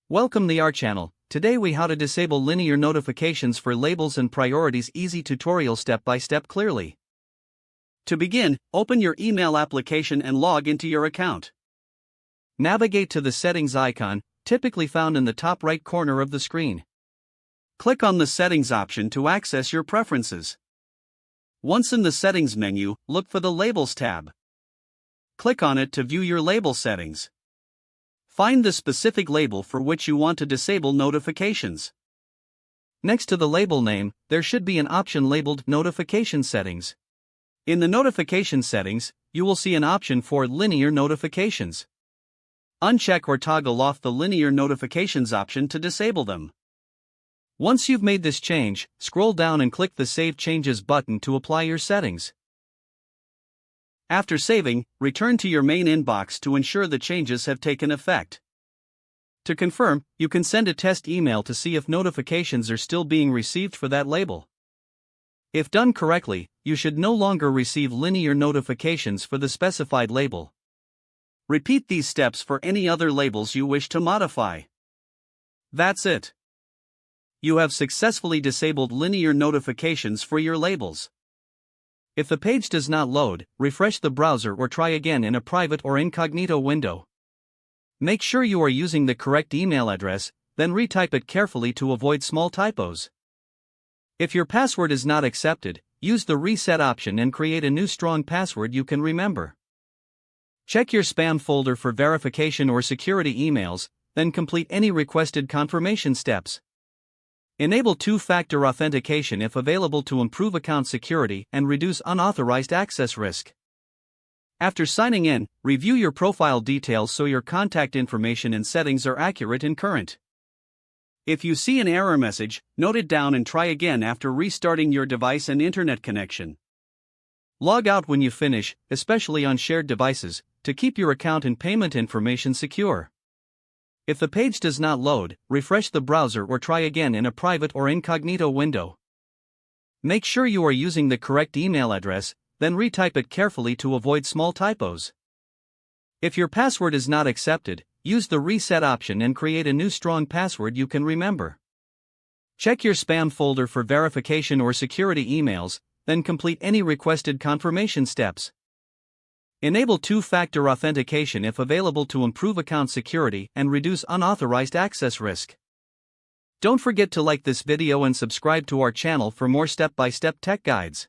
Welcome to our channel. Today we how to disable linear notifications for labels and priorities. Easy tutorial step by step clearly. To begin, open your email application and log into your account. Navigate to the settings icon, typically found in the top right corner of the screen. Click on the settings option to access your preferences. Once in the settings menu, look for the labels tab. Click on it to view your label settings. Find the specific label for which you want to disable notifications. Next to the label name, there should be an option labeled Notification Settings. In the notification settings, you will see an option for Linear Notifications. Uncheck or toggle off the Linear Notifications option to disable them. Once you've made this change, scroll down and click the Save Changes button to apply your settings. After saving, return to your main inbox to ensure the changes have taken effect. To confirm, you can send a test email to see if notifications are still being received for that label. If done correctly, you should no longer receive linear notifications for the specified label. Repeat these steps for any other labels you wish to modify. That's it. You have successfully disabled linear notifications for your labels. If the page does not load, refresh the browser or try again in a private or incognito window. Make sure you are using the correct email address, then retype it carefully to avoid small typos. If your password is not accepted, use the reset option and create a new strong password you can remember. Check your spam folder for verification or security emails, then complete any requested confirmation steps. Enable two-factor authentication if available to improve account security and reduce unauthorized access risk. After signing in, review your profile details so your contact information and settings are accurate and current. If you see an error message, note it down and try again after restarting your device and internet connection. Log out when you finish, especially on shared devices, to keep your account and payment information secure. If the page does not load, refresh the browser or try again in a private or incognito window. Make sure you are using the correct email address, then retype it carefully to avoid small typos. If your password is not accepted, use the reset option and create a new strong password you can remember. Check your spam folder for verification or security emails, then complete any requested confirmation steps. Enable two-factor authentication if available to improve account security and reduce unauthorized access risk. Don't forget to like this video and subscribe to our channel for more step-by-step tech guides.